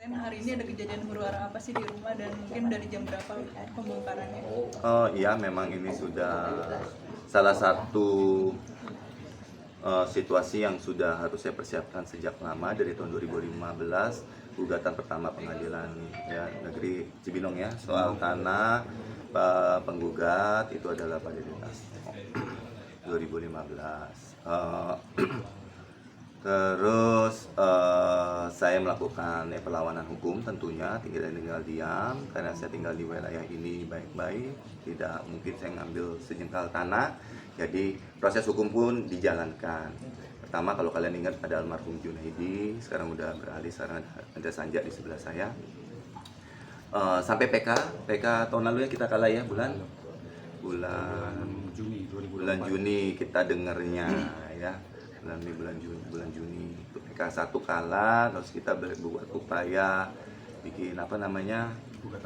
Hari ini ada kejadian huru-hara apa sih di rumah dan mungkin dari jam berapa pembongkarannya? Oh iya, memang ini sudah salah satu situasi yang sudah harus saya persiapkan sejak lama dari tahun 2015. Gugatan pertama pengadilan ya, negeri Cibinong ya, soal tanah. Penggugat itu adalah Pak Dede Tasno 2015. Terus saya melakukan perlawanan hukum tentunya, tinggal diam karena saya tinggal di wilayah ini baik-baik, tidak mungkin saya ngambil sejengkal tanah, jadi proses hukum pun dijalankan. Pertama, kalau kalian ingat ada almarhum Junaidi, sekarang udah beralih, sekarang ada Sanja di sebelah saya. Sampai PK tahun lalu ya kita kalah ya, bulan Juni kita dengarnya ya. bulan Juni itu PK1 kalah, terus kita berbuat upaya bikin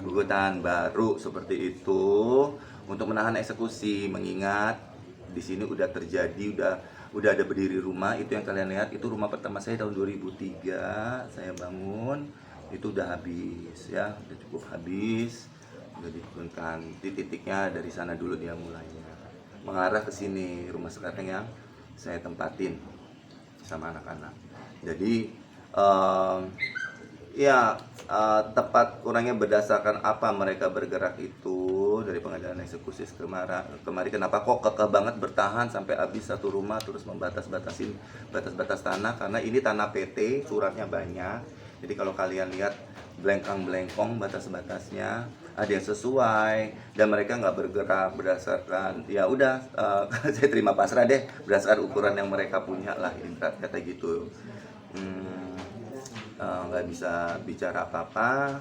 gugatan baru seperti itu untuk menahan eksekusi, mengingat di sini udah terjadi, udah ada berdiri rumah. Itu yang kalian lihat, itu rumah pertama saya tahun 2003 saya bangun, itu udah habis ya, udah cukup habis, udah diturunkan. Di titiknya dari sana dulu dia mulainya mengarah ke sini, rumah sekarang yang saya tempatin sama anak-anak. Jadi tepat kurangnya berdasarkan apa mereka bergerak itu dari pengadilan eksekusi kemarin kenapa kok kekeh banget bertahan sampai habis satu rumah, terus batas tanah, karena ini tanah PT, suratnya banyak. Jadi kalau kalian lihat belengkang-belengkong batas-batasnya ada yang sesuai, dan mereka nggak bergerak berdasarkan ya udah saya terima pasrah deh berdasarkan ukuran yang mereka punya lah, kata gitu. Nggak bisa bicara apa-apa.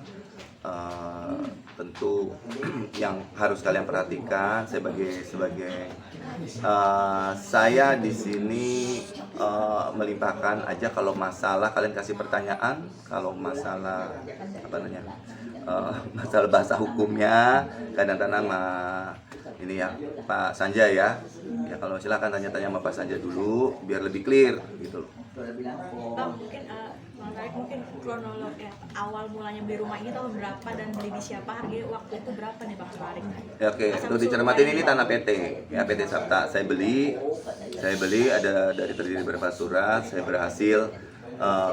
Tentu yang harus kalian perhatikan sebagai saya di sini melimpahkan aja. Kalau masalah kalian kasih pertanyaan, kalau masalah masalah bahasa hukumnya kadang-kadang ini ya Pak Sanja ya. Ya kalau silakan tanya-tanya sama Pak Sanja dulu biar lebih clear gitu loh. Mungkin kronologi awal mulanya beli rumah ini tahun berapa dan beli di siapa, harga waktu itu berapa nih Bang Farid? Ya, oke, untuk dicermatin ini tanah PT ya, PT Sapta. Saya beli ada dari terdiri beberapa surat. Saya berhasil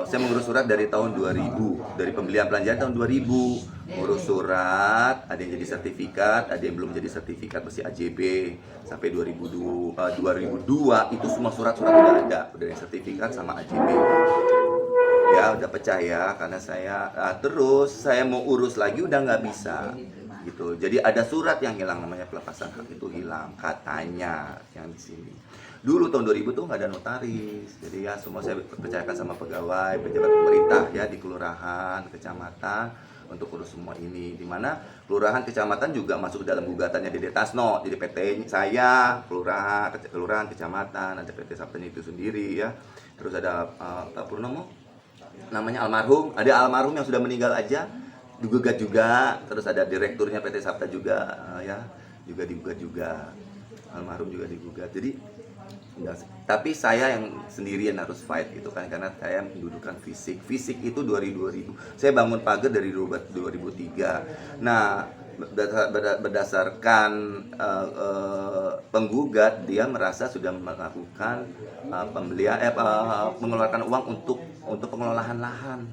saya mengurus surat dari tahun 2000, dari pembelian belanjaan tahun 2000, ngurus surat, ada yang jadi sertifikat, ada yang belum jadi sertifikat, masih AJB sampai 2002 itu semua surat-surat udah ada, udah yang sertifikat sama AJB. Ya udah pecah ya, karena saya terus saya mau urus lagi udah nggak bisa gitu. Jadi ada surat yang hilang, namanya pelepasan hak itu hilang katanya yang di sini. Dulu tahun 2000 tuh nggak ada notaris, jadi ya semua saya percayakan sama pegawai pejabat pemerintah ya di kelurahan, kecamatan untuk urus semua ini. Dimana kelurahan, kecamatan juga masuk dalam gugatannya Dede Tasno, jadi PT saya, kelurahan, kecamatan, ada PT Saptanya itu sendiri ya. Terus ada Pak Purnomo, namanya almarhum, ada almarhum yang sudah meninggal aja digugat juga. Terus ada direkturnya PT Sapta juga ya, juga digugat juga, almarhum juga digugat. Jadi tapi saya yang sendirian harus fight gitu kan, karena saya mendudukan fisik itu 2000. Saya bangun pagar dari 2003. Nah berdasarkan penggugat, dia merasa sudah melakukan mengeluarkan uang untuk pengelolaan lahan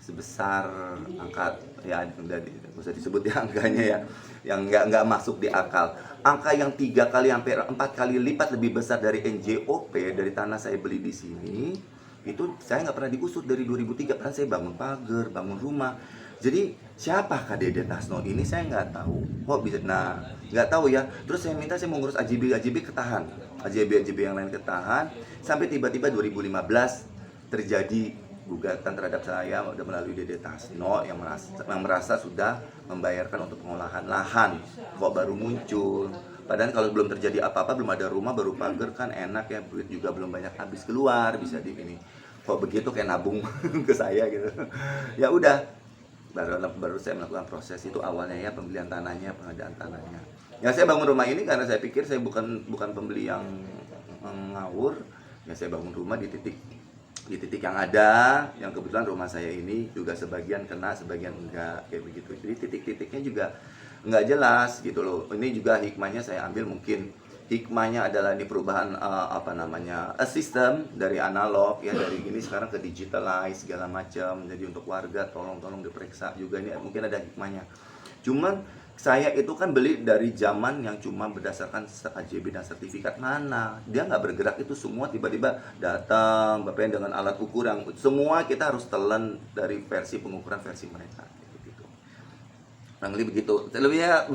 sebesar angka ya udah bisa disebut ya angkanya ya, yang nggak masuk di akal. Angka yang 3 kali sampai 4 kali lipat lebih besar dari NJOP dari tanah saya beli di sini. Itu saya nggak pernah diusut dari 2003, karena saya bangun pagar, bangun rumah. Jadi siapa Kak Dede Tasno ini saya nggak tahu. Kok bisa? Nah nggak tahu ya. Terus saya minta, saya mau ngurus AJB ketahan, AJB yang lain ketahan, sampai tiba-tiba 2015 terjadi gugatan terhadap saya udah melalui Dede Tasno yang merasa sudah membayarkan untuk pengolahan lahan. Kok baru muncul? Padahal kalau belum terjadi apa-apa, belum ada rumah, baru pagar kan enak ya, duit juga belum banyak habis keluar, bisa di ini. Kok begitu kayak nabung ke saya gitu. Ya udah, baru saya melakukan proses itu awalnya ya, pembelian tanahnya, pengadaan tanahnya. Ya saya bangun rumah ini karena saya pikir saya bukan pembeli yang ngawur. Ya saya bangun rumah di titik di titik yang ada, yang kebetulan rumah saya ini juga sebagian kena, sebagian enggak, kayak begitu. Jadi titik-titiknya juga enggak jelas gitu loh. Ini juga hikmahnya saya ambil, mungkin hikmahnya adalah ini perubahan sistem dari analog ya, dari ini sekarang ke digitalize segala macam. Jadi untuk warga tolong diperiksa juga, ini mungkin ada hikmahnya. Cuman saya itu kan beli dari zaman yang cuma berdasarkan KJB dan sertifikat, mana dia nggak bergerak itu semua, tiba-tiba datang Bapak dengan alat ukur yang semua kita harus telan dari versi pengukuran versi mereka gitu. Kurang lebih begitu. Lebihnya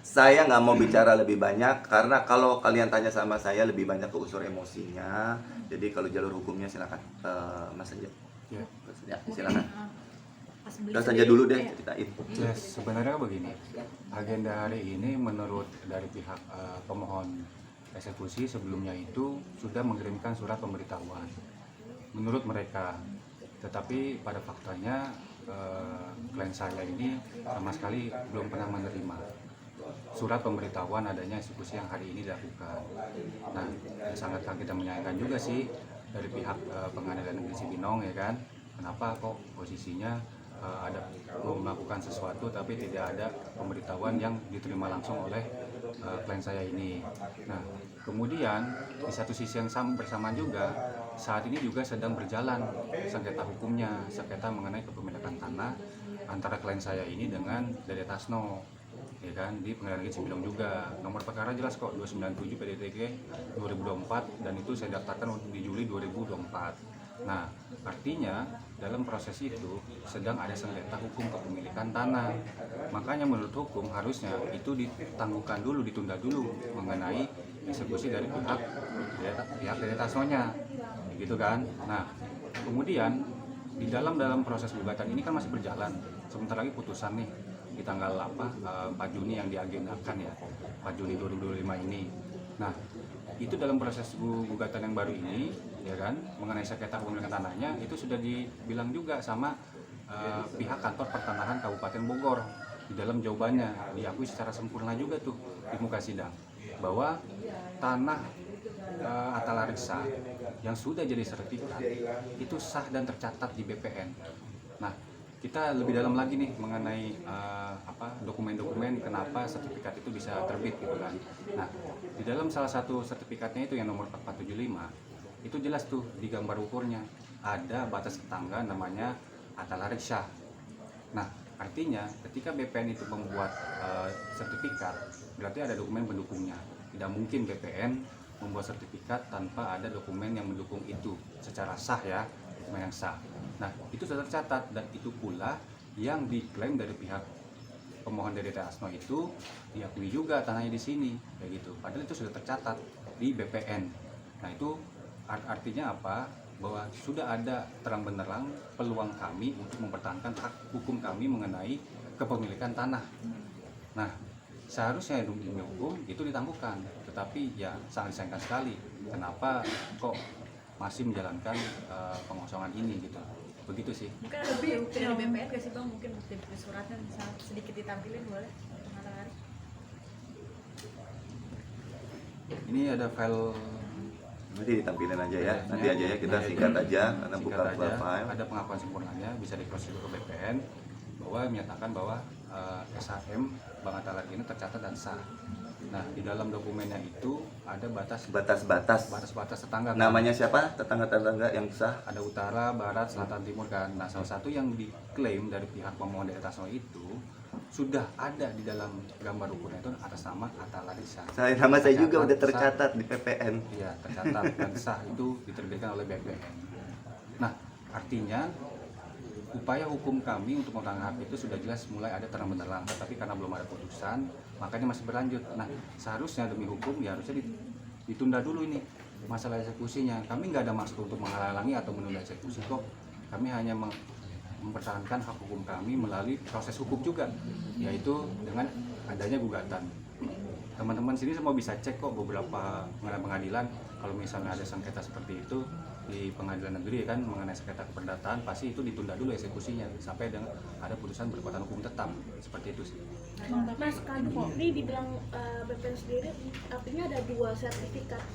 saya nggak mau bicara lebih banyak karena kalau kalian tanya sama saya lebih banyak ke unsur emosinya. Jadi kalau jalur hukumnya silakan Mas Anja. Ya, silakan. Mas Anja dulu deh ceritain. Ya, sebenarnya begini, agenda hari ini menurut dari pihak pemohon eksekusi sebelumnya itu sudah mengirimkan surat pemberitahuan menurut mereka, tetapi pada faktanya klien saya ini sama sekali belum pernah menerima surat pemberitahuan adanya eksekusi yang hari ini dilakukan. Nah, sangat kita menyayangkan juga sih dari pihak pengadilan negeri Cibinong, ya kan, kenapa kok posisinya ada mau melakukan sesuatu tapi tidak ada pemberitahuan yang diterima langsung oleh klien saya ini. Nah, kemudian di satu sisi yang bersamaan juga saat ini juga sedang berjalan sengketa hukumnya, sengketa mengenai kepemilikan tanah antara klien saya ini dengan Dede Tasno, ya kan, di Pengadilan Negeri Cibinong juga. Nomor perkara jelas kok 297 PDTK 2024 dan itu saya daftarkan di Juli 2024. Nah, artinya dalam proses itu sedang ada sengketa hukum kepemilikan tanah. Makanya menurut hukum harusnya itu ditangguhkan dulu, ditunda dulu mengenai eksekusi dari pihak Dede Tasno-nya, gitu kan. Nah, kemudian di dalam proses gugatan ini kan masih berjalan. Sebentar lagi putusan nih di tanggal 4 Juni yang diagendakan ya, 4 Juni 2025 ini. Nah, itu dalam proses gugatan yang baru ini, ya kan, mengenai sengketa kepemilikan tanahnya itu sudah dibilang juga sama pihak kantor pertanahan Kabupaten Bogor di dalam jawabannya, diakui secara sempurna juga tuh di muka sidang bahwa tanah Atalariksa yang sudah jadi sertifikat itu sah dan tercatat di BPN. Nah, kita lebih dalam lagi nih mengenai dokumen-dokumen kenapa sertifikat itu bisa terbit gitu kan. Nah, di dalam salah satu sertifikatnya itu yang nomor 4475 itu jelas tuh di gambar ukurnya ada batas tetangga namanya Atalariksa. Nah, artinya ketika BPN itu membuat sertifikat berarti ada dokumen pendukungnya. Tidak mungkin BPN membuat sertifikat tanpa ada dokumen yang mendukung itu secara sah ya, dokumen yang sah. Nah, itu sudah tercatat dan itu pula yang diklaim dari pihak pemohon Dede Tasno itu diakui juga tanahnya di sini, kayak gitu. Padahal itu sudah tercatat di BPN. Nah, itu artinya apa? Bahwa sudah ada terang benderang peluang kami untuk mempertahankan hak hukum kami mengenai kepemilikan tanah. Nah, seharusnya demi hukum itu ditangguhkan, tetapi ya sangat disayangkan sekali. Kenapa kok masih menjalankan pengosongan ini gitu? Begitu sih. Mungkin ada bukti dari BPN gak sih Bang? Mungkin bukti suratnya bisa sedikit ditampilin boleh? Ini ada file, Nanti ditampilin aja ya, nanti aja ya, kita singkat aja karena buka file. ada pengakuan sempurnanya, bisa diproses ke BPN bahwa menyatakan bahwa SHM Bang Atalar ini tercatat dan sah. Nah, di dalam dokumennya itu ada batas-batas tetangga. Namanya siapa? Tetangga-tetangga yang sah? Ada utara, barat, selatan, timur kan. Nah, salah satu yang diklaim dari pihak pemohon Dede Tasno itu sudah ada di dalam gambar ukurnya itu atas nama Atalariksa. Nama saya juga udah tercatat di PPN. Iya, tercatat dan sah itu diterbitkan oleh BPN. Nah, artinya upaya hukum kami untuk mempertahankan hak itu sudah jelas mulai ada terang benderang, tapi karena belum ada putusan, makanya masih berlanjut. Nah, seharusnya demi hukum ya harusnya ditunda dulu ini masalah eksekusinya. Kami nggak ada maksud untuk menghalangi atau menunda eksekusi kok. Kami hanya mempertahankan hak hukum kami melalui proses hukum juga, yaitu dengan adanya gugatan. Teman-teman sini semua bisa cek kok beberapa pengadilan kalau misalnya ada sengketa seperti itu di pengadilan negeri kan mengenai sengketa keperdataan, pasti itu ditunda dulu eksekusinya sampai ada putusan berkekuatan hukum tetap, seperti itu sih. Mas, kan ini dibilang BPN sendiri artinya ada 2 sertifikat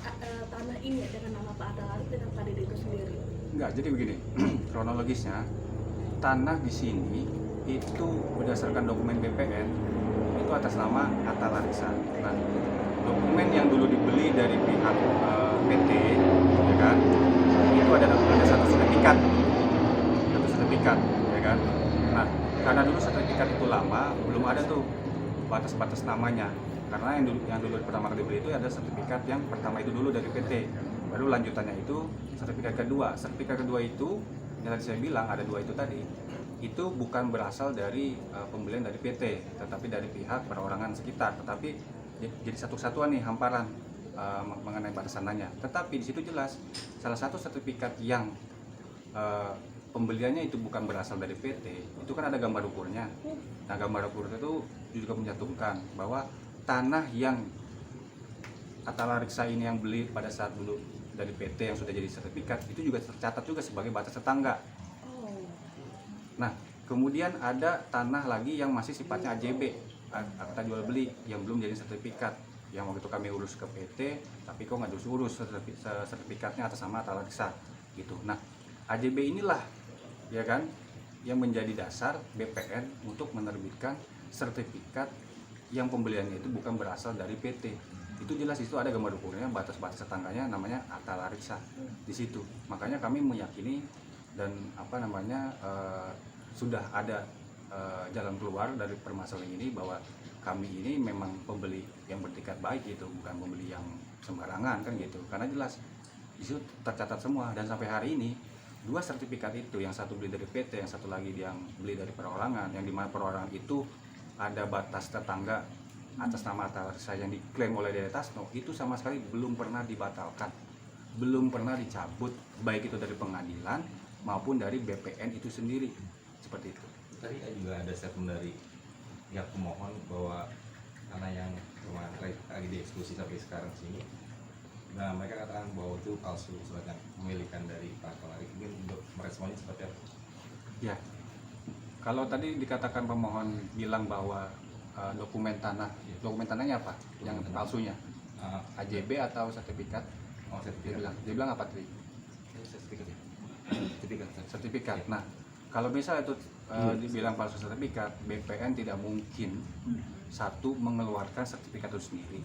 tanah ini ya, dengan nama Pak Atalar dengan Pak Dede itu sendiri. Enggak, jadi begini, kronologisnya tanah di sini itu berdasarkan dokumen BPN itu atas nama Atta Larissa. Nah, dokumen yang dulu dibeli dari pihak PT, ya kan, itu ada satu sertifikat, ya kan. Nah, karena dulu sertifikat itu lama, belum ada tuh batas-batas namanya. Karena yang dulu pertama kali dibeli itu ada sertifikat yang pertama itu dulu dari PT. Baru lanjutannya itu sertifikat kedua. Sertifikat kedua itu yang tadi saya bilang ada dua itu tadi. Itu bukan berasal dari pembelian dari PT, tetapi dari pihak perorangan sekitar. Tetapi jadi satu kesatuan nih hamparan mengenai batasan tanahnya. Tetapi di situ jelas salah satu sertifikat yang pembeliannya itu bukan berasal dari PT, itu kan ada gambar ukurnya. Nah, gambar ukur itu juga mencantumkan bahwa tanah yang Atta Larissa ini yang beli pada saat dulu dari PT yang sudah jadi sertifikat itu juga tercatat juga sebagai batas tetangga. Nah, kemudian ada tanah lagi yang masih sifatnya AJB, akta jual beli, yang belum jadi sertifikat. Yang waktu itu kami urus ke PT, tapi kok nggak diurus sertifikatnya atas nama Atta Larissa gitu. Nah, AJB inilah ya kan yang menjadi dasar BPN untuk menerbitkan sertifikat yang pembeliannya itu bukan berasal dari PT. Itu jelas itu ada gambar ukurnya, batas-batas tetangganya namanya Atta Larissa di situ. Makanya kami meyakini dan sudah ada jalan keluar dari permasalahan ini bahwa kami ini memang pembeli yang bertikat baik gitu, bukan pembeli yang sembarangan kan gitu. Karena jelas di situ tercatat semua dan sampai hari ini dua sertifikat itu, yang satu beli dari PT, yang satu lagi yang beli dari perorangan, yang dimana perorangan itu ada batas tetangga atas nama Atta Larissa yang diklaim oleh Dede Tasno, itu sama sekali belum pernah dibatalkan, belum pernah dicabut, baik itu dari pengadilan maupun dari BPN itu sendiri, seperti itu. Tadi juga ada statement dari pihak pemohon bahwa tanah yang lagi dieksekusi sampai sekarang sini, nah mereka katakan bahwa itu palsu, surat kepemilikan dari Pak Kolari. Mungkin untuk meresponnya seperti apa? Ya, kalau tadi dikatakan pemohon bilang bahwa dokumen tanahnya apa? Yang palsunya? AJB atau sertifikat? Oh, Dia bilang apa tadi? Sertifikat. Nah, kalau misalnya itu dibilang palsu sertifikat, BPN tidak mungkin satu mengeluarkan sertifikat itu sendiri.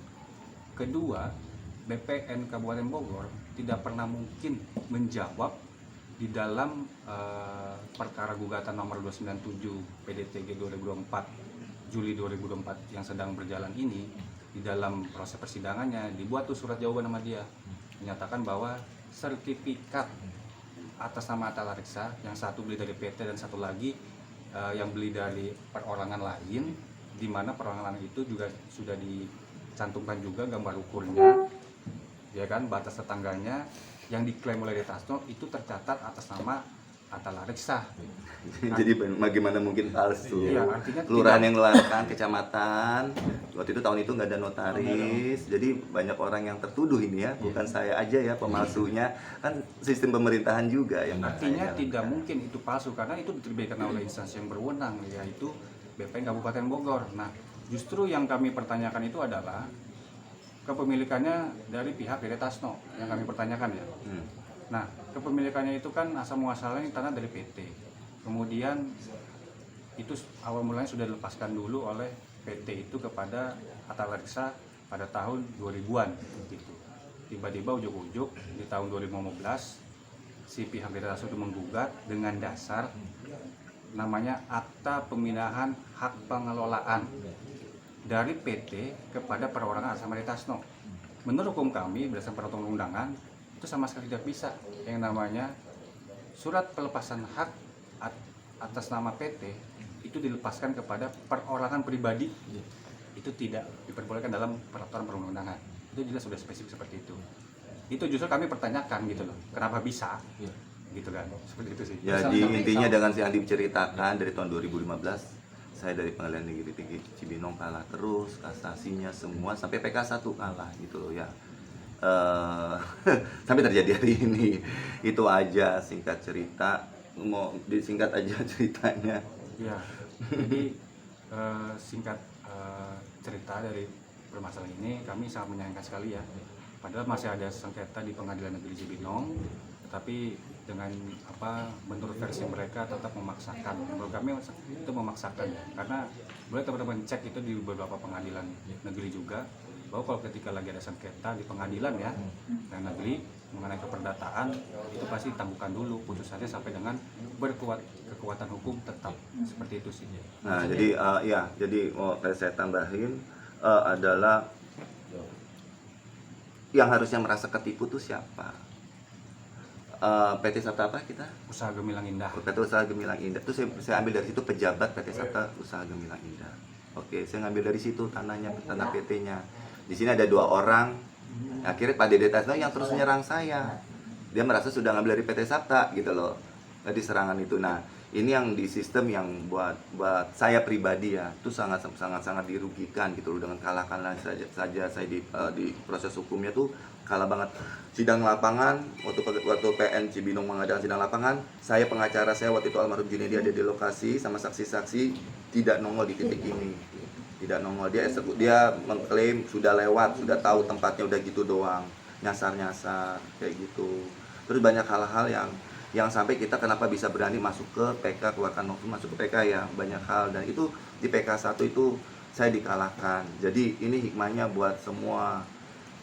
Kedua, BPN Kabupaten Bogor tidak pernah mungkin menjawab di dalam perkara gugatan nomor 297 PDTG 2024 Juli 2024 yang sedang berjalan ini. Di dalam proses persidangannya dibuat tuh surat jawaban sama dia menyatakan bahwa sertifikat atas nama Atta Larissa yang satu beli dari PT dan satu lagi yang beli dari perorangan lain, di mana perorangan itu juga sudah dicantumkan juga gambar ukurnya, ya kan, batas tetangganya yang diklaim oleh Dede Tasno itu tercatat atas nama Atta Larissa. Jadi bagaimana mungkin palsu? Iya, artinya Kelurahan yang ngeluarkan, kecamatan, waktu itu tahun itu nggak ada notaris, jadi banyak orang yang tertuduh ini ya, bukan saya aja ya pemalsunya, kan sistem pemerintahan juga yang artinya tidak mungkin itu palsu karena itu diterbitkan oleh instansi yang berwenang, yaitu BPN Kabupaten Bogor. Nah, justru yang kami pertanyakan itu adalah kepemilikannya dari pihak Dede Tasno yang kami pertanyakan ya. Nah, kepemilikannya itu kan asal muasalnya tanah dari PT. Kemudian itu awal mulanya sudah dilepaskan dulu oleh PT itu kepada Atta Larissa pada tahun 2000-an gitu. Tiba-tiba ujuk-ujuk di tahun 2015 si pihak Dede Tasno itu menggugat dengan dasar namanya Akta Pemindahan Hak Pengelolaan dari PT kepada perorangan atas nama Dede Tasno. Menurut hukum kami berdasarkan peraturan undangan itu sama sekali tidak bisa yang namanya surat pelepasan hak atas nama PT itu dilepaskan kepada perorangan pribadi, itu tidak diperbolehkan dalam peraturan perundang-undangan. Itu jelas sudah spesifik seperti itu. Itu justru kami pertanyakan gitu loh, kenapa bisa gitu kan, seperti itu sih. Jadi intinya dengan yang diceritakan dari tahun 2015, saya dari Pengadilan Negeri Tinggi Cibinong kalah terus, kasasinya semua sampai PK1 kalah gitu loh ya. Sampai terjadi hari ini. Itu aja singkat cerita, mau disingkat aja ceritanya. Ya, jadi singkat cerita dari permasalahan ini, kami sangat menyayangkan sekali ya. Padahal masih ada sengketa di Pengadilan Negeri Cibinong, tetapi dengan menurut versi mereka tetap memaksakan. Menurut kami itu memaksakan, karena boleh teman-teman cek itu di beberapa pengadilan negeri juga, bahwa kalau ketika lagi ada sengketa di pengadilan ya negeri mengenai keperdataan, itu pasti ditangguhkan dulu putusannya sampai dengan kekuatan hukum tetap, seperti itu sih. Nah, jadi saya tambahin adalah yang harusnya merasa ketipu tuh siapa? PT Sabta apa kita? Usaha Gemilang Indah. PT Usaha Gemilang Indah. Itu saya ambil dari situ, pejabat PT Sabta Usaha Gemilang Indah. Oke, saya ngambil dari situ tanah PT-nya. Di sini ada 2 orang. Akhirnya Pak Dede Tasno yang terus menyerang saya. Dia merasa sudah ngambil dari PT Sabta gitu loh. Tadi serangan itu. Nah, ini yang di sistem yang buat saya pribadi ya, itu sangat dirugikan gitu loh, dengan kalah saja saya di proses hukumnya tuh kalah banget. Sidang lapangan waktu PN Cibinong mengadakan sidang lapangan, saya pengacara saya waktu itu almarhum Junedi ada di lokasi sama saksi-saksi, tidak nongol di titik ini. Tidak nongol, dia mengklaim sudah lewat, sudah tahu tempatnya, udah gitu doang, nyasar kayak gitu. Terus banyak hal-hal yang sampai kita kenapa bisa berani masuk ke PK, keluarkan notum masuk ke PK ya, banyak hal. Dan itu di PK 1 itu saya dikalahkan. Jadi ini hikmahnya buat semua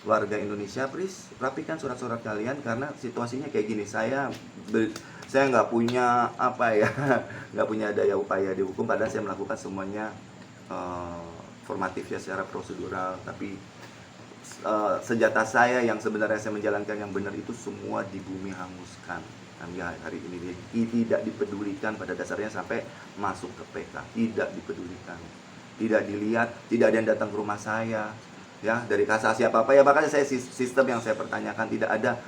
warga Indonesia, please rapikan surat-surat kalian, karena situasinya kayak gini. Saya nggak punya nggak punya daya upaya di hukum, padahal saya melakukan semuanya formatif ya, secara prosedural. Tapi senjata saya yang sebenarnya saya menjalankan yang benar itu semua di bumi hanguskan. Hari ini tidak dipedulikan pada dasarnya sampai masuk ke PK, tidak dipedulikan, tidak dilihat, tidak ada yang datang ke rumah saya ya, dari kasasi apa ya. Makanya saya sistem yang saya pertanyakan, tidak ada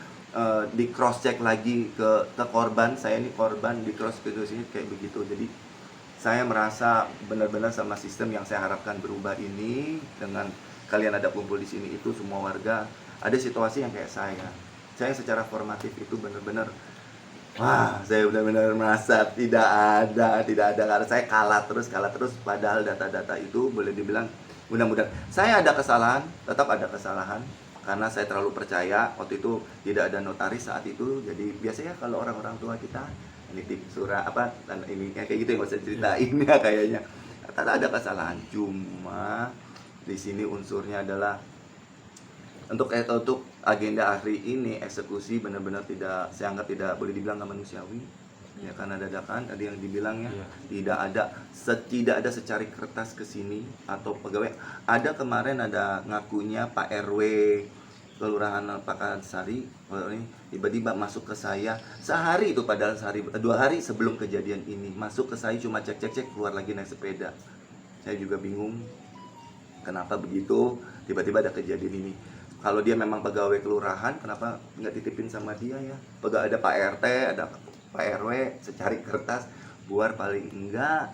di cross check lagi ke korban. Saya ini korban, di cross ke sini kayak begitu. Jadi saya merasa benar-benar sama sistem yang saya harapkan berubah ini, dengan kalian ada kumpul di sini itu semua warga, ada situasi yang kayak saya secara formatif itu benar-benar, saya benar-benar merasa tidak ada, karena saya kalah terus, padahal data-data itu boleh dibilang, mudah-mudahan saya ada kesalahan, tetap ada kesalahan, karena saya terlalu percaya. Waktu itu tidak ada notaris saat itu, jadi biasanya kalau orang-orang tua kita nitip surat dan ini kayak gitu yang saya ceritain ya, kayaknya ada kesalahan. Cuma di sini unsurnya adalah untuk agenda hari ini eksekusi benar-benar saya anggap tidak boleh dibilang nggak manusiawi ya, karena dadakan tadi yang dibilang ya, tidak ada secari kertas ke sini atau pegawai. Ada kemarin ada ngakunya Pak RW Kelurahan Pakansari ini tiba-tiba masuk ke saya sehari itu, padahal 2 hari sebelum kejadian ini masuk ke saya, cuma cek keluar lagi naik sepeda. Saya juga bingung kenapa begitu, tiba-tiba ada kejadian ini. Kalau dia memang pegawai kelurahan, kenapa nggak titipin sama dia ya? Ada Pak RT, ada Pak RW, secari kertas, buar paling enggak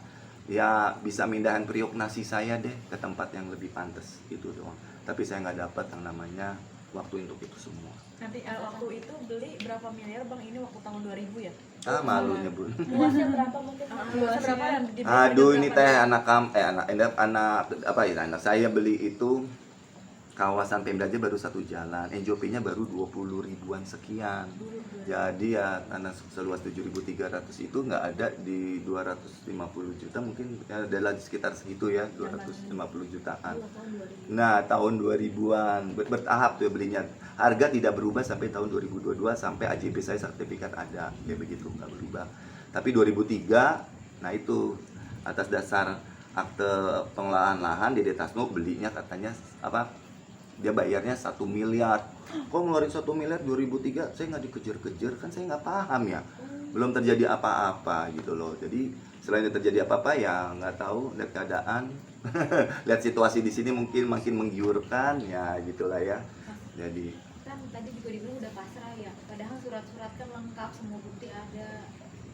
ya bisa mindahan periuk nasi saya deh ke tempat yang lebih pantas, itu doang. Tapi saya nggak dapat yang namanya waktu untuk itu semua. Nanti waktu itu beli berapa miliar Bang? Ini waktu tahun 2000 ya? Malu nyebut. Luasnya berapa mungkin? Luasnya berapa? Aduh, ini teh anak saya beli itu kawasan Pemda aja baru 1 jalan, NJOP-nya baru 20 ribuan sekian. Jadi ya tanah seluas 7.300 itu nggak ada di 250 juta, mungkin adalah sekitar segitu ya, 250 jutaan. Nah, tahun 2000-an bertahap tuh belinya. Harga tidak berubah sampai tahun 2022 sampai AJB saya sertifikat ada, kayak begitu, nggak berubah. Tapi 2003, nah itu atas dasar akte pengelolaan lahan Dede Tasno belinya katanya dia bayarnya 1 miliar. Kok ngeluarin 1 miliar 2003? Saya nggak dikejar-kejar, kan saya nggak paham ya. Belum terjadi apa-apa gitu loh. Jadi selain terjadi apa-apa ya nggak tahu, lihat keadaan, lihat situasi di sini mungkin makin menggiurkan ya gitulah ya. Jadi kan tadi juga dibilang udah pasrah ya. Padahal surat-surat kan lengkap, semua bukti ada.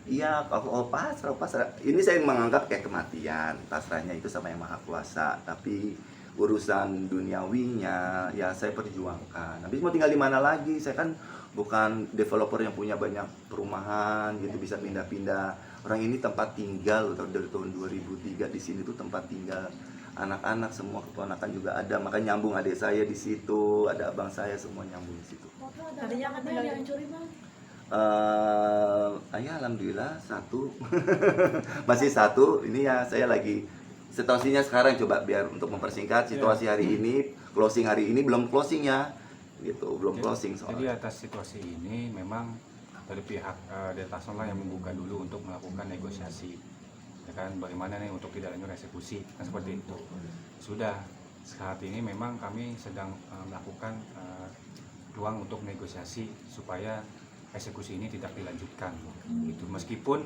iya, kalau pasrah. Ini saya menganggap kayak kematian. Pasrahnya itu sama yang Maha Kuasa. Tapi urusan duniawinya ya saya perjuangkan. Habis mau tinggal di mana lagi? Saya kan bukan developer yang punya banyak perumahan gitu, bisa pindah-pindah. Orang ini tempat tinggal dari tahun 2003 di sini tuh tempat tinggal. Anak-anak semua keponakan juga ada, makanya nyambung adik saya di situ, ada abang saya, semua nyambung di situ. Tadinya kan tinggal dihancurin Bang. Ya alhamdulillah satu. Masih satu. Ini ya saya lagi situasinya sekarang, coba biar untuk mempersingkat situasi hari ini, closing hari ini belum closing ya. Gitu, belum closing Jadi soalnya. atas situasi ini memang dari pihak Detason lah yang membuka dulu untuk melakukan negosiasi, ya kan, bagaimana nih untuk tidak lanjut eksekusi, kan seperti itu. Sudah saat ini memang kami sedang melakukan ruang untuk negosiasi supaya eksekusi ini tidak dilanjutkan. Gitu. Meskipun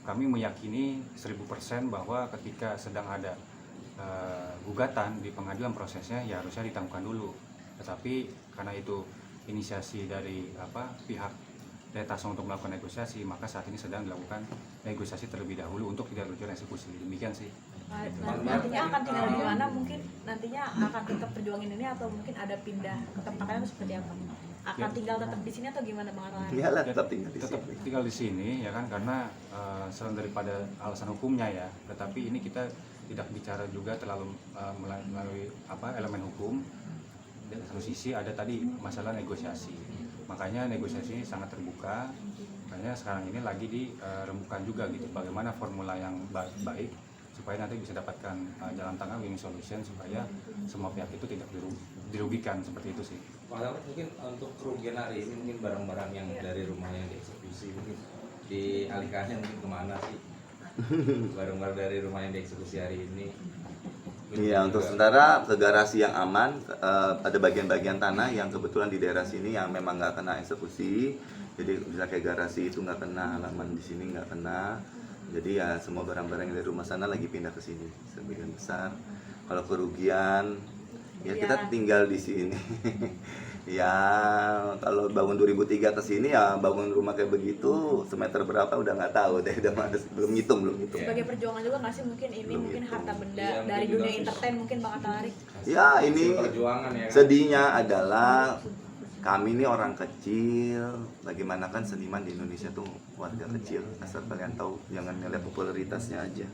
kami meyakini 1000% bahwa ketika sedang ada gugatan di pengadilan, prosesnya ya harusnya ditangguhkan dulu. Tetapi karena itu inisiasi dari pihak Detason untuk melakukan negosiasi, maka saat ini sedang dilakukan negosiasi terlebih dahulu untuk tidak lanjut eksekusi. Demikian sih. Nantinya akan tinggal di mana? Mungkin nantinya akan tetap perjuangin ini atau mungkin ada pindah ke tempat lain atau seperti apa? Akan tinggal tetap di sini atau gimana Bang Arlan? Iyalah, tetap tinggal di Tetap sini. tinggal di sini ya kan, karena selain daripada alasan hukumnya ya, tetapi ini kita tidak bicara juga terlalu melalui elemen hukum. Dan satu sisi ada tadi masalah negosiasi, makanya negosiasi ini sangat terbuka. Makanya sekarang ini lagi dirembukan juga gitu, bagaimana formula yang baik supaya nanti bisa dapatkan jalan tengah, win solution, supaya semua pihak itu tidak dirugikan, seperti itu sih. Pak Ahmad, mungkin untuk kerugian hari ini mungkin barang-barang yang dari rumah yang dieksekusi mungkin dialihkannya mungkin kemana sih? Barang-barang dari rumah yang dieksekusi hari ini. Iya, untuk sementara ke garasi yang aman, ada bagian-bagian tanah yang kebetulan di daerah sini yang memang nggak kena eksekusi. Jadi bisa kayak garasi itu nggak kena, halaman di sini nggak kena. Jadi ya semua barang-barang dari rumah sana lagi pindah ke sini sebagian besar. Kalau kerugian, ya kita tinggal di sini. Ya kalau bangun 2003 ke sini ya bangun rumah kayak begitu, semeter berapa udah nggak tahu deh, udah belum ngitung. Sebagai perjuangan juga nggak sih mungkin ini Belum mungkin itu. harta benda Iya, dari mungkin dunia juga entertain mungkin Bang Atarik. Ya ini perjuangan ya kan? sedihnya adalah kami ini orang kecil. Bagaimana kan seniman di Indonesia tuh warga kecil, asal kalian tahu, jangan ngeliat popularitasnya aja.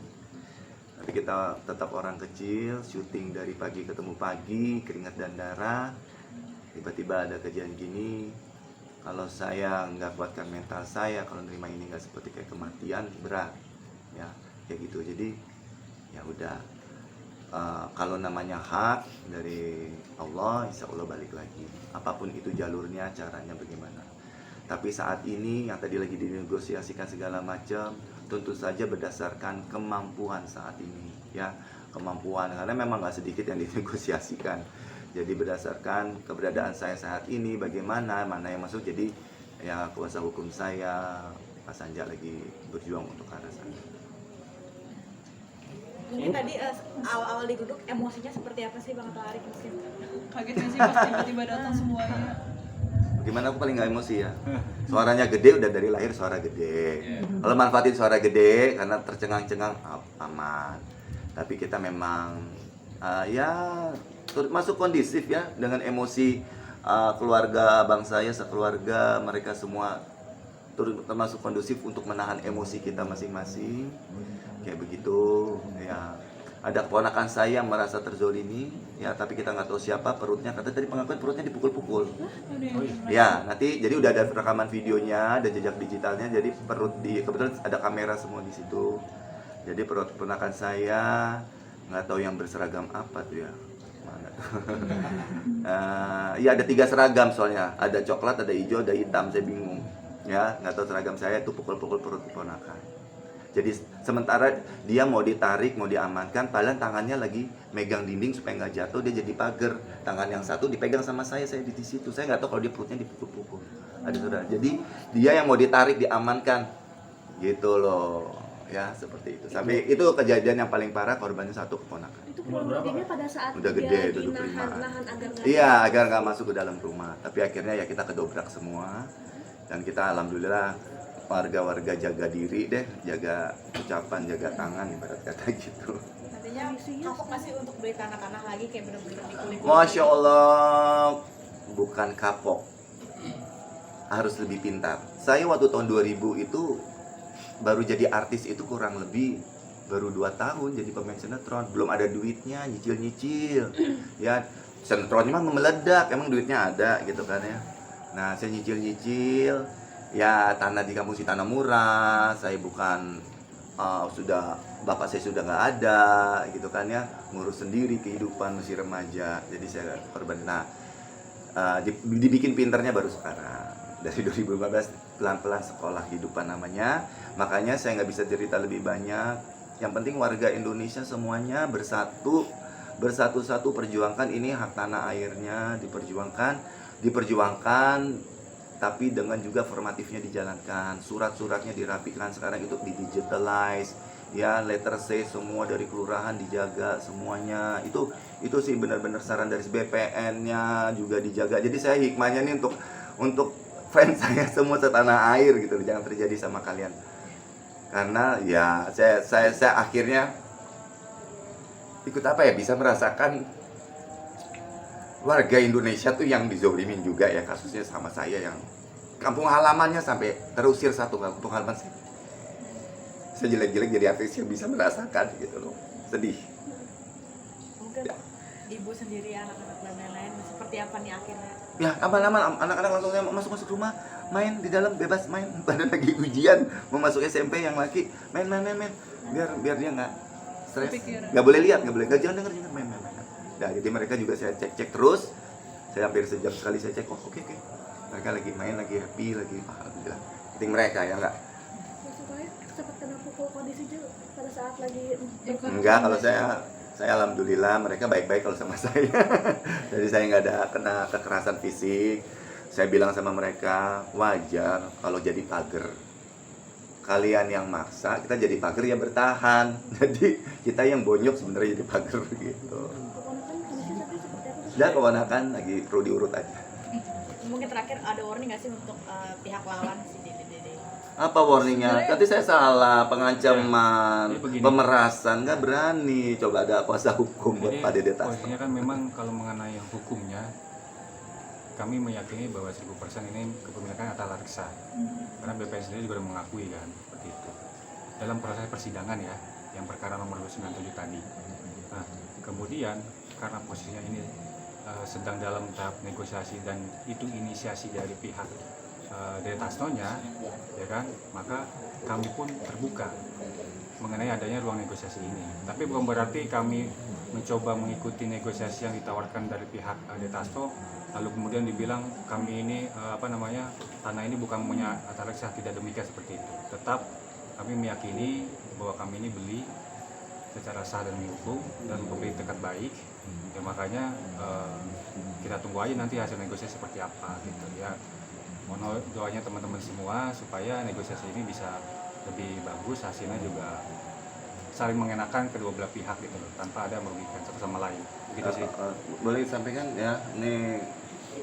Tapi kita tetap orang kecil, syuting dari pagi ketemu pagi, keringat dan darah. Tiba-tiba ada kejadian gini. Kalau saya nggak kuatkan mental saya, kalau nerima ini nggak seperti kayak kematian, berat, ya kayak gitu. Jadi ya udah. Kalau namanya hak dari Allah, insya Allah balik lagi. Apapun itu jalurnya, caranya bagaimana. Tapi saat ini yang tadi lagi dinegosiasikan segala macam, tentu saja berdasarkan kemampuan saat ini, ya kemampuan. Karena memang nggak sedikit yang dinegosiasikan. Jadi berdasarkan keberadaan saya saat ini, bagaimana, mana yang masuk. Jadi ya kuasa hukum saya, Pak Sanja lagi berjuang untuk ke arah sana. Mungkin tadi awal-awal diduduk emosinya seperti apa sih Bang Atarik mungkin? Kaget nggak sih pas tiba-tiba datang semuanya? Gimana, aku paling nggak emosi ya. Suaranya gede, udah dari lahir suara gede. Kalau manfaatin suara gede karena tercengang-cengang aman. Tapi kita memang ya masuk kondisif ya dengan emosi keluarga abang saya sekeluarga, mereka semua termasuk kondusif untuk menahan emosi kita masing-masing. Kayak begitu ya. Ada keponakan saya yang merasa terzolimi ya, tapi kita nggak tahu siapa, perutnya, kata tadi pengakuan perutnya dipukul-pukul. Ya, nanti jadi udah ada rekaman videonya, ada jejak digitalnya, jadi kebetulan ada kamera semua di situ. Jadi perut keponakan saya nggak tahu yang berseragam apa tuh ya. Mana tuh? Ya ada 3 seragam soalnya, ada coklat, ada hijau, ada hitam, saya bingung. Ya, nggak tahu seragam saya itu pukul-pukul perut keponakan. Jadi sementara dia mau ditarik, mau diamankan, padahal tangannya lagi megang dinding supaya nggak jatuh, dia jadi pagar. Tangan yang satu dipegang sama saya di situ. Saya nggak tahu kalau dia perutnya dipukul-pukul. Ada saudara. Jadi dia yang mau ditarik, diamankan, gitu loh. Ya seperti itu. Sampai itu kejadian yang paling parah, korbannya 1 keponakan. Itu kurang lebihnya pada saat Udah dia gede, lagi duduk prima. nahan agar nggak Iya, agar nggak masuk ke dalam rumah. Tapi akhirnya ya kita kedobrak semua. Dan kita alhamdulillah warga-warga jaga diri deh, jaga ucapan, jaga tangan, ibarat kata gitu. Nantinya kapok masih untuk beli tanah-tanah lagi kayak bener-bener dikulik. Masya Allah, bukan kapok, harus lebih pintar. Saya waktu tahun 2000 itu baru jadi artis itu kurang lebih baru 2 tahun jadi pemain sinetron, belum ada duitnya, nyicil-nyicil. Ya, sinetronnya mah meledak, emang duitnya ada gitu kan ya. Nah, saya nyicil-nyicil, ya tanah di kampung Tanah Murah, saya bukan bapak saya sudah nggak ada gitu kan ya, ngurus sendiri kehidupan masih remaja, jadi saya korban. Nah, dibikin pinternya baru sekarang dari 2015 pelan-pelan sekolah kehidupan namanya, makanya saya nggak bisa cerita lebih banyak. Yang penting warga Indonesia semuanya bersatu-satu perjuangkan ini hak tanah airnya, diperjuangkan tapi dengan juga formatifnya dijalankan, surat-suratnya dirapikan, sekarang itu di-digitalize ya, letter C semua dari kelurahan dijaga semuanya. Itu sih benar-benar saran dari BPN-nya juga dijaga. Jadi saya hikmahnya nih untuk fans saya semua setanah air gitu, jangan terjadi sama kalian. Karena ya saya akhirnya ikut bisa merasakan warga Indonesia tuh yang dizolimin juga ya, kasusnya sama saya yang kampung halamannya sampai terusir satu kampung halaman saya. Saya jelek-jelek jadi artis yang bisa merasakan gitu loh, sedih. Mungkin ibu sendiri, anak-anak dan lain-lain seperti apa nih akhirnya? Ya aman-aman, anak-anak langsung saya masuk rumah, main di dalam bebas main. Padahal lagi ujian mau masuk SMP yang laki main biar dia nggak stres, nggak boleh lihat, jangan denger main. Nah, jadi mereka juga saya cek terus, saya hampir sejam sekali saya cek, oke. Mereka lagi main, lagi happy, alhamdulillah. Penting mereka ya enggak? Supaya sempat kena pukul kondisi juga pada saat lagi Enggak, kalau saya alhamdulillah mereka baik-baik kalau sama saya. Jadi saya nggak ada kena kekerasan fisik. Saya bilang sama mereka, wajar kalau jadi pager. Kalian yang maksa, kita jadi pager ya bertahan. Jadi kita yang bonyok sebenarnya jadi pager gitu. Sudah keponakan lagi perlu diurut aja. Mungkin terakhir ada warning nggak sih untuk pihak lawan si Dede? Apa warningnya? Nanti saya salah, pengancaman, pemerasan, nggak berani. Coba ada kuasa hukum buat Pak Dede Tasno. Posisinya kan memang kalau mengenai yang hukumnya, kami meyakini bahwa 1000% ini kepemilikan Atta Lareksa. Karena BPN sendiri juga mengakui kan seperti itu. Dalam proses persidangan ya, yang perkara nomor 297 tadi. Nah, kemudian karena posisinya ini sedang dalam tahap negosiasi dan itu inisiasi dari pihak Dede Tasno-nya, ya kan, maka kami pun terbuka mengenai adanya ruang negosiasi ini. Tapi bukan berarti kami mencoba mengikuti negosiasi yang ditawarkan dari pihak Dede Tasno, lalu kemudian dibilang kami ini tanah ini bukan punya Atta Lareksa, tidak demikian seperti itu. Tetap kami meyakini bahwa kami ini beli secara sah dan hukum dan memberi tekad baik. Ya makanya kita tunggu aja nanti hasil negosiasi seperti apa gitu ya. Mohon doanya teman-teman semua supaya negosiasi ini bisa lebih bagus, hasilnya juga saling mengenakan kedua belah pihak gitu loh, tanpa ada merugikan satu sama lain. Begitu sih. Boleh disampaikan ya, ini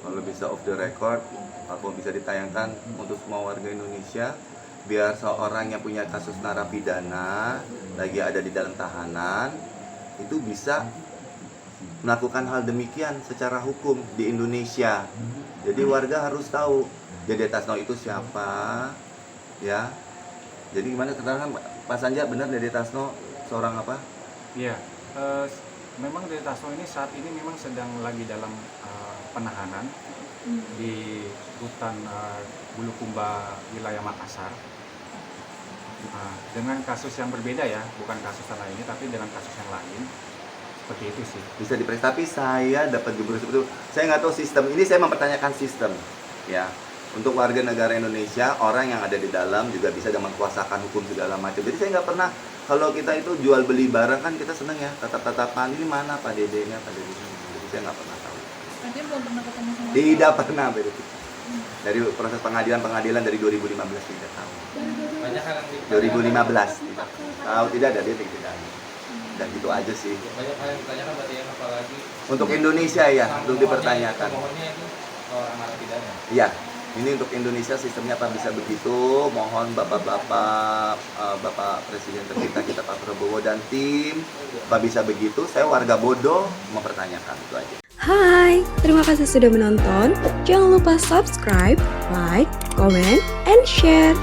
kalau bisa off the record atau bisa ditayangkan untuk semua warga Indonesia, biar seorang yang punya kasus narapidana lagi ada di dalam tahanan itu bisa melakukan hal demikian secara hukum di Indonesia. Jadi warga harus tahu Dede Tasno itu siapa ya. Jadi gimana keterangan Pak Sanja, benar Dede Tasno seorang apa? Iya, memang Dede Tasno ini saat ini memang sedang lagi dalam penahanan di rutan Bulukumba wilayah Makassar. Dengan kasus yang berbeda ya, bukan kasus tanah ini tapi dengan kasus yang lain. Seperti itu sih. Bisa diperiksa, tapi saya dapat gubernur seperti itu. Saya nggak tahu sistem ini, saya mempertanyakan sistem ya. Untuk warga negara Indonesia, orang yang ada di dalam juga bisa mengkuasakan hukum segala macam. Jadi saya nggak pernah, kalau kita itu jual beli barang kan kita seneng ya, tatap-tatapan ini mana Pak Dedenya, Pak Dedenya. Jadi saya nggak pernah tahu. Artinya belum pernah ketemu sama Tidak pernah begitu. Dari proses pengadilan dari 2015 tidak tahu. Banyak hal yang 2015 tidak tahu, tidak ada, dia tidak ada. Dan gitu aja sih. Banyak hal yang ditanyakan berarti ya, apalagi Untuk Indonesia ya, untuk dipertanyakan. Pemohonnya itu orang narapidana. Iya, ini untuk Indonesia sistemnya apa bisa begitu? Mohon bapak-bapak, Bapak Presiden tercinta kita Pak Prabowo dan tim, apa bisa begitu? Saya warga bodoh mempertanyakan itu aja. Hai, terima kasih sudah menonton. Jangan lupa subscribe, like, comment, and share.